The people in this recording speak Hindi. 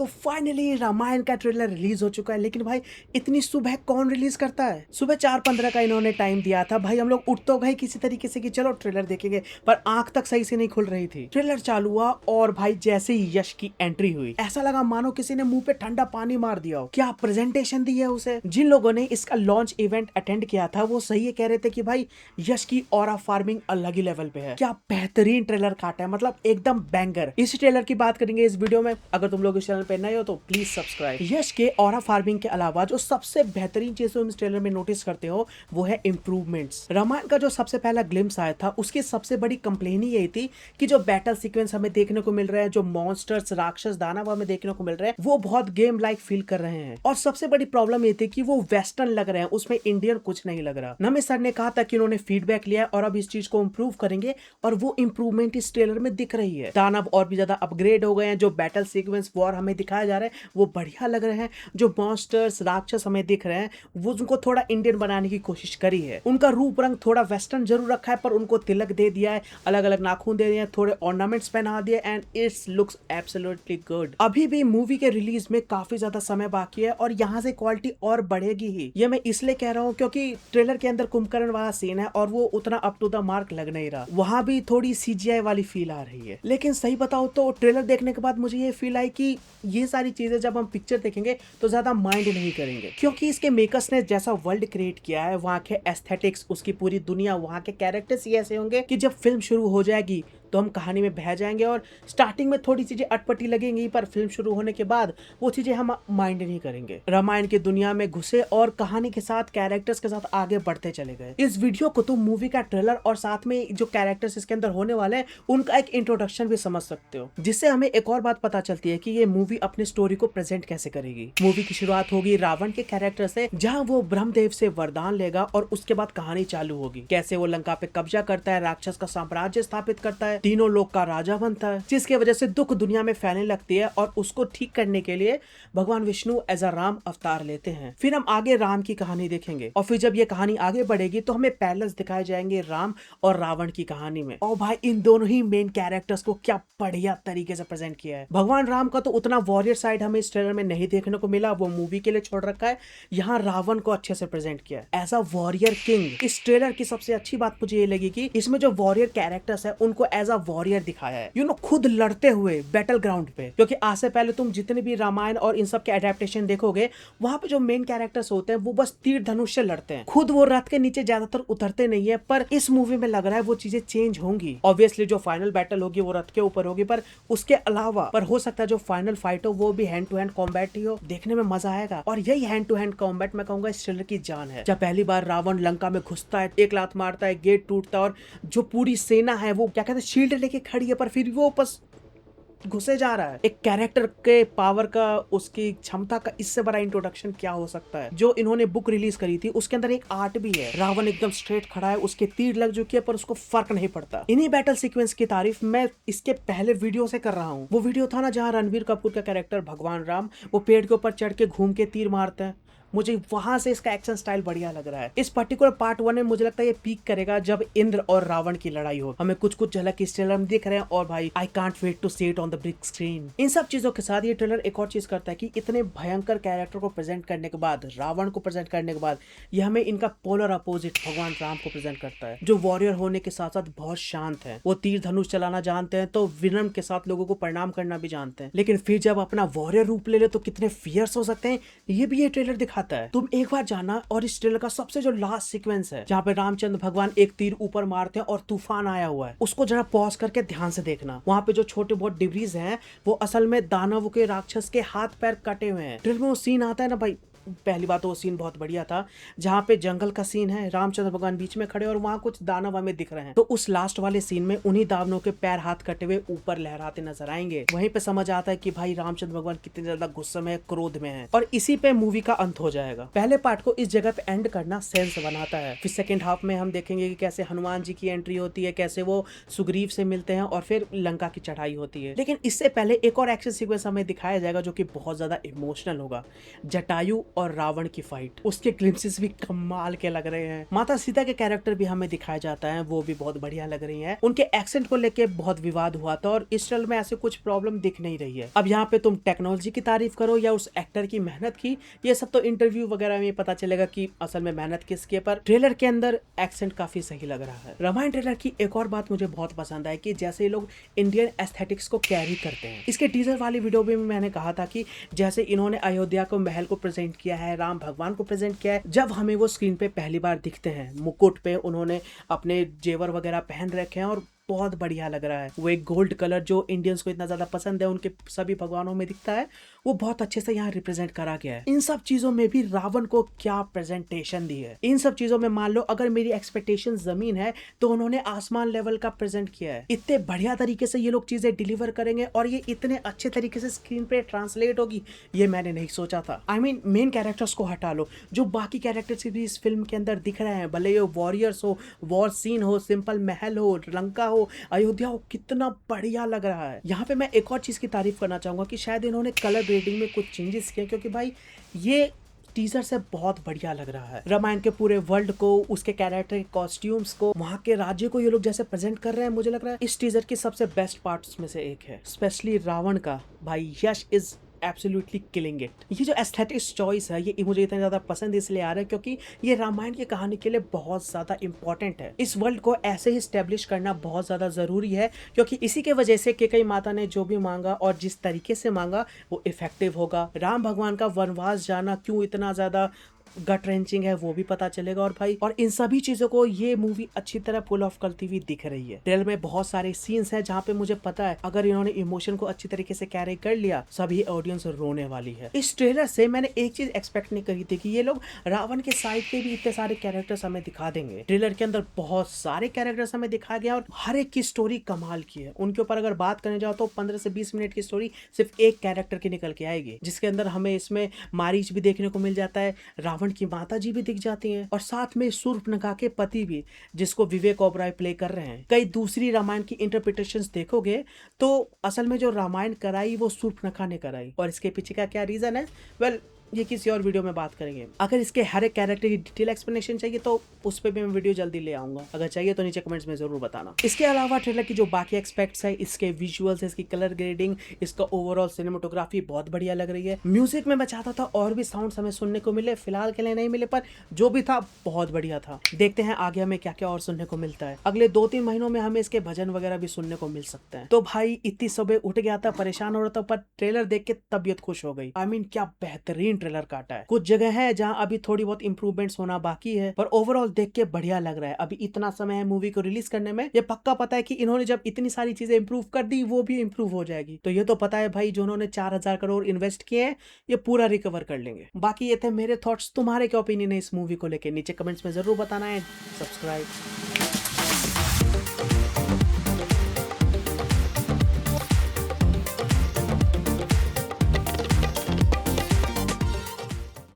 तो फाइनली रामायण का ट्रेलर रिलीज हो चुका है। लेकिन भाई इतनी सुबह कौन रिलीज करता है? सुबह 4:15 का इन्होंने टाइम दिया था। भाई हम लोग उठ तो गए किसी तरीके से कि चलो ट्रेलर देखेंगे, पर आंख तक सही से नहीं खुल रही थी। ट्रेलर चालू हुआ और भाई जैसे ही यश की एंट्री हुई, ऐसा लगा मानो किसी ने मुंह पे ठंडा पानी मार दिया हो। क्या प्रेजेंटेशन दी है उसे। जिन लोगों ने इसका लॉन्च इवेंट अटेंड किया था वो सही ये कह रहे थे कि भाई यश की ऑरा फार्मिंग अलग ही लेवल पे है। क्या बेहतरीन ट्रेलर काटा है, मतलब एकदम बैंगर। इस ट्रेलर की बात करेंगे इस वीडियो में। अगर तुम लोग इस चैनल पे नए हो तो प्लीज सब्सक्राइब। यश के ऑरा फार्मिंग के अलावा जो सबसे बेहतरीन चीज तुम इस ट्रेलर में नोटिस करते हो वो है इंप्रूवमेंट्स। रामायण का जो सबसे पहला ग्लिम्स आया था उसकी सबसे बड़ी कंप्लेन ही यही थी कि जो बैटल सीक्वेंस हमें देखने को मिल रहा है, जो मॉन्स्टर्स राक्षस दानव हमें देखने को मिल रहे हैं, वो बहुत गेम लाइक फील कर रहे हैं। और सबसे बड़ी प्रॉब्लम ये थी कि वो वेस्टर्न लग रहे हैं, उसमें इंडियन कुछ नहीं लग रहा। नमित सर ने कहा था कि उन्होंने फीडबैक लिया और अब इस चीज को इंप्रूव करेंगे और वो इंप्रूवमेंट इस ट्रेलर में दिख रही है। दानव और भी ज्यादा अपग्रेड हो गए हैं, जो बैटल सीक्वेंस वॉर हमें दिखाया जा रहा है वो बढ़िया लग रहे हैं। जो मॉन्स्टर्स राक्षस हमें दिख रहे हैं वो उनको थोड़ा इंडियन बनाने की कोशिश करी है। उनका रूप रंग थोड़ा वेस्टर्न जरूर रखा है, पर उनको तिलक दे दिया है, अलग अलग नाखून दे दिए, थोड़े ऑर्नामेंट्स पहना दिए and it's looks absolutely good. अभी भी मूवी के रिलीज में काफी ज्यादा समय बाकी है और यहाँ से क्वालिटी और बढ़ेगी ही। ये मैं इसलिए कह रहा हूँ क्योंकि ट्रेलर के अंदर कुंभकर्ण वाला सीन है और वो उतना अप टू द मार्क लग नहीं रहा। वहां भी थोड़ी सीजीआई वाली फील आ रही है। लेकिन सही बताओ तो ट्रेलर देखने के बाद मुझे ये फील आई कि ये सारी चीजें जब हम पिक्चर देखेंगे तो ज्यादा माइंड नहीं करेंगे, क्योंकि इसके मेकर्स ने जैसा वर्ल्ड क्रिएट किया है, वहाँ के एस्थेटिक्स, उसकी पूरी दुनिया, वहाँ के कैरेक्टर्स ही ऐसे होंगे कि जब फिल्म शुरू हो जाएगी तो हम कहानी में बह जाएंगे। और स्टार्टिंग में थोड़ी चीजें अटपटी लगेंगी, पर फिल्म शुरू होने के बाद वो चीजें हम माइंड नहीं करेंगे। रामायण की दुनिया में घुसे और कहानी के साथ, कैरेक्टर्स के साथ आगे बढ़ते चले गए। इस वीडियो को तुम मूवी का ट्रेलर और साथ में जो कैरेक्टर्स इसके अंदर होने वाले हैं उनका एक इंट्रोडक्शन भी समझ सकते हो, जिससे हमें एक और बात पता चलती है कि ये मूवी अपनी स्टोरी को प्रेजेंट कैसे करेगी। मूवी की शुरुआत होगी रावण के कैरेक्टर से, जहाँ वो ब्रह्मदेव से वरदान लेगा और उसके बाद कहानी चालू होगी। कैसे वो लंका पे कब्जा करता है, राक्षस का साम्राज्य स्थापित करता है, तीनों लोग का राजा बनता है, जिसकी वजह से दुख दुनिया में फैलने लगती है और उसको ठीक करने के लिए भगवान विष्णु एज अ राम अवतार लेते हैं। फिर हम आगे राम की कहानी देखेंगे और फिर जब ये कहानी आगे बढ़ेगी तो हमें पैरेलल्स दिखाए जाएंगे राम और रावण की कहानी में। और भाई इन दोनों ही मेन कैरेक्टर्स को क्या बढ़िया तरीके से प्रेजेंट किया है। भगवान राम का तो उतना वॉरियर साइड हमें इस ट्रेलर में नहीं देखने को मिला, वो मूवी के लिए छोड़ रखा है। यहाँ रावण को अच्छे से प्रेजेंट किया है एज अ वॉरियर किंग। इस ट्रेलर की सबसे अच्छी बात मुझे ये लगी कि इसमें जो वॉरियर कैरेक्टर्स है उनको एज अ वॉरियर दिखाया है, खुद लड़ते हुए बैटल ग्राउंड पे। क्योंकि आज से पहले तुम जितने भी रामायण और इन सब के एडेप्टेशन देखोगे, वहां पे जो मेन कैरेक्टर्स होते हैं वो बस तीर धनुष से लड़ते हैं, खुद वो रथ के नीचे ज्यादातर उतरते नहीं है। पर इस मूवी में लग रहा है वो चीजें चेंज होंगी। ऑब्वियसली जो फाइनल बैटल होगी वो रथ के ऊपर होगी, पर उसके अलावा पर हो सकता है जो फाइनल फाइट हो वो भी हैंड टू हैंड कॉम्बैट ही हो। देखने में मजा आएगा और यही हैंड टू हैंड कॉम्बैट मैं कहूंगा इस ट्रेलर की जान है। जब पहली बार रावण लंका में घुसता है, एक लात मारता है, गेट टूटता है और जो पूरी सेना है वो क्या कहते हैं शील्ड लेके खड़ी है, पर फिर वो बस घुसे जा रहा है। एक कैरेक्टर के पावर का, उसकी क्षमता का इससे बड़ा इंट्रोडक्शन क्या हो सकता है। जो इन्होंने बुक रिलीज करी थी उसके अंदर एक आर्ट भी है, रावण एकदम स्ट्रेट खड़ा है, उसके तीर लग चुकी है पर उसको फर्क नहीं पड़ता। इन्हीं बैटल सीक्वेंस की तारीफ मैं इसके पहले वीडियो से कर रहा हूँ। वो वीडियो था ना जहाँ रणवीर कपूर का कैरेक्टर भगवान राम वो पेड़ के ऊपर चढ़ के घूम के तीर मारते हैं, मुझे वहां से इसका एक्शन स्टाइल बढ़िया लग रहा है। इस पर्टिकुलर पार्ट 1 में मुझे लगता है ये पीक करेगा जब इंद्र और रावण की लड़ाई हो। हमें कुछ कुछ झलक इस ट्रेलर में दिख रहे हैं और भाई I can't wait to see it on the big screen. इन सब चीजों के साथ ये ट्रेलर एक और चीज करता है कि इतने भयंकर कैरेक्टर को प्रेजेंट करने के बाद, रावण को प्रेजेंट करने के बाद, ये हमें इनका पोलर अपोजिट भगवान राम को प्रेजेंट करता है, जो वॉरियर होने के साथ साथ बहुत शांत है। वो तीर धनुष चलाना जानते हैं तो विनम्र के साथ लोगों को प्रणाम करना भी जानते हैं, लेकिन फिर जब अपना वॉरियर रूप ले ले तो कितने फियर्स हो सकते हैं, ये भी ये ट्रेलर दिखाता है। तुम एक बार जाना और इस ट्रेलर का सबसे जो लास्ट सीक्वेंस है जहाँ पे रामचंद्र भगवान एक तीर ऊपर मारते हैं और तूफान आया हुआ है, उसको जरा पॉज करके ध्यान से देखना। वहाँ पे जो छोटे बहुत डिब्रीज हैं वो असल में दानव के, राक्षस के हाथ पैर कटे हुए हैं। ट्रेलर में वो सीन आता है ना भाई, पहली बात तो वो सीन बहुत बढ़िया था जहाँ पे जंगल का सीन है, रामचंद्र भगवान बीच में खड़े और वहाँ कुछ दानव हमें दिख रहे हैं। तो उस लास्ट वाले सीन में उन्हीं दानवों के पैर हाथ कटे हुए ऊपर लहराते नजर आएंगे। वहीं पे समझ आता है कि भाई रामचंद्र भगवान कितने ज्यादा गुस्से में, क्रोध में है और इसी पे मूवी का अंत हो जाएगा। पहले पार्ट को इस जगह पे एंड करना सेंस बनाता है। फिर सेकेंड हाफ में हम देखेंगे कि कैसे हनुमान जी की एंट्री होती है, कैसे वो सुग्रीव से मिलते हैं और फिर लंका की चढ़ाई होती है। लेकिन इससे पहले एक और एक्शन सीक्वेंस हमें दिखाया जाएगा जो कि बहुत ज्यादा इमोशनल होगा। जटायु और रावण की फाइट, उसके ग्लिम्सेस भी कमाल के लग रहे हैं। माता सीता के कैरेक्टर भी हमें दिखाया जाता है, वो भी बहुत बढ़िया लग रही हैं। उनके एक्सेंट को लेके बहुत विवाद हुआ था और इस ट्रेलर में ऐसे कुछ प्रॉब्लम दिख नहीं रही है। अब यहाँ पे तुम टेक्नोलॉजी की तारीफ करो या उस एक्टर की मेहनत की, ये सब तो इंटरव्यू वगैरह में पता चलेगा कि असल में मेहनत किसकी है, पर ट्रेलर के अंदर एक्सेंट काफी सही लग रहा है। रामायण ट्रेलर की एक और बात मुझे बहुत पसंद आई कि जैसे ये लोग इंडियन एस्थेटिक्स को कैरी करते हैं। इसके टीजर वाली वीडियो में मैंने कहा था कि जैसे इन्होंने अयोध्या को महल को प्रेजेंट किया है, राम भगवान को प्रेजेंट किया है, जब हमें वो स्क्रीन पे पहली बार दिखते हैं, मुकुट पे उन्होंने अपने जेवर वगैरह पहन रखे हैं और बहुत बढ़िया लग रहा है। वो एक गोल्ड कलर जो इंडियंस को इतना ज्यादा पसंद है, उनके सभी भगवानों में दिखता है, वो बहुत अच्छे से यहाँ रिप्रेजेंट करा गया है। इन सब चीजों में भी रावण को क्या प्रेजेंटेशन दी है। इन सब चीजों में मान लो अगर मेरी एक्सपेक्टेशन जमीन है तो उन्होंने आसमान लेवल का प्रेजेंट किया है। इतने बढ़िया तरीके से ये लोग चीजें डिलीवर करेंगे और ये इतने अच्छे तरीके से स्क्रीन पे ट्रांसलेट होगी, ये मैंने नहीं सोचा था। आई मीन मेन कैरेक्टर्स को हटा लो, जो बाकी कैरेक्टर्स भी इस फिल्म के अंदर दिख रहे हैं, भले ये वॉरियर्स हो, वॉर सीन हो, सिंपल महल हो, लंका हो, अयोध्या हो, कितना बढ़िया लग रहा है। यहाँ पे मैं एक और चीज की तारीफ करना चाहूंगा कि शायद इन्होंने कलर ग्रेडिंग में कुछ चेंजेस किए, क्योंकि भाई ये टीजर से बहुत बढ़िया लग रहा है। रामायण के पूरे वर्ल्ड को, उसके कैरेक्टर के कॉस्ट्यूम्स को, वहाँ के राज्य को ये लोग जैसे प्रेजेंट कर रहे हैं, मुझे लग रहा है इस टीजर की सबसे बेस्ट पार्ट्स में से एक है। स्पेशली रावण का भाई यश इज एब्सोल्युटली किलिंग इट। ये जो एस्थेटिक्स चॉइस है, ये मुझे इतना ज्यादा पसंद इसलिए आ रहा है क्योंकि ये रामायण की कहानी के लिए बहुत ज्यादा इंपॉर्टेंट है। इस वर्ल्ड को ऐसे ही स्टेब्लिश करना बहुत ज्यादा जरूरी है, क्योंकि इसी के वजह से कैकेयी माता ने जो भी मांगा और जिस तरीके से मांगा वो इफेक्टिव होगा। राम भगवान का वनवास जाना क्यों इतना ज्यादा गट रेंचिंग है वो भी पता चलेगा। और भाई और इन सभी चीजों को ये मूवी अच्छी तरह पुल ऑफ करती हुई दिख रही है। ट्रेलर में बहुत सारे सीन्स हैं जहाँ पे मुझे पता है अगर इन्होंने इमोशन को अच्छी तरीके से कैरी कर लिया, सभी ऑडियंस रोने वाली है। इस ट्रेलर से मैंने एक चीज एक्सपेक्ट नहीं करी थी कि ये लोग रावण के साइड के भी इतने सारे कैरेक्टर्स हमें दिखा देंगे। ट्रेलर के अंदर बहुत सारे कैरेक्टर्स हमें दिखाया गया और हर एक की स्टोरी कमाल की है। उनके ऊपर अगर बात करने जाओ तो 15 से 20 मिनट की स्टोरी सिर्फ एक कैरेक्टर की निकल के आएगी, जिसके अंदर हमें इसमें मारीच भी देखने को मिल जाता है, रावण की माता जी दिख जाती हैं और साथ में शूर्पणखा के पति भी, जिसको विवेक ओबराय प्ले कर रहे हैं। कई दूसरी रामायण की इंटरप्रिटेशंस देखोगे तो असल में जो रामायण कराई वो शूर्पणखा ने कराई, और इसके पीछे का क्या रीजन है, वेल ये किसी और वीडियो में बात करेंगे। अगर इसके हर एक कैरेक्टर की डिटेल एक्सप्लेनेशन चाहिए तो उस पर भी मैं वीडियो जल्दी ले आऊंगा, अगर चाहिए तो नीचे कमेंट्स में जरूर बताना। इसके अलावा ट्रेलर की जो बाकी एक्सपेक्ट्स है, इसके विजुअल्स, इसकी कलर ग्रेडिंग, इसका ओवरऑल सिनेमेटोग्राफी बहुत बढ़िया लग रही है। म्यूजिक में मैं चाहता था और भी साउंड हमें सुनने को मिले, फिलहाल के लिए नहीं मिले, पर जो भी था बहुत बढ़िया था। देखते हैं आगे हमें क्या क्या और सुनने को मिलता है। अगले 2-3 महीनों में हमें इसके भजन वगैरह भी सुनने को मिल सकते हैं। तो भाई इतनी सुबह उठ गया था, परेशान हो रहा था, पर ट्रेलर देख के तबीयत खुश हो गई। आई मीन क्या बेहतरीन ट्रेलर काटा है। कुछ जगह है जहां अभी थोड़ी बहुत इंप्रूवमेंट्स होना बाकी है, पर ओवरऑल देख के बढ़िया लग रहा है। अभी इतना समय है मूवी को रिलीज करने में, ये पक्का पता है कि इन्होंने जब इतनी सारी चीजें इंप्रूव कर दी वो भी इंप्रूव हो जाएगी। तो ये तो पता है भाई जो उन्होंने 4000 करोड़ इन्वेस्ट किए हैं ये पूरा रिकवर कर लेंगे। बाकी ये थे मेरे थॉट्स, तुम्हारे क्या ओपिनियन है इस मूवी को लेकर नीचे कमेंट्स में जरूर बताना है। सब्सक्राइब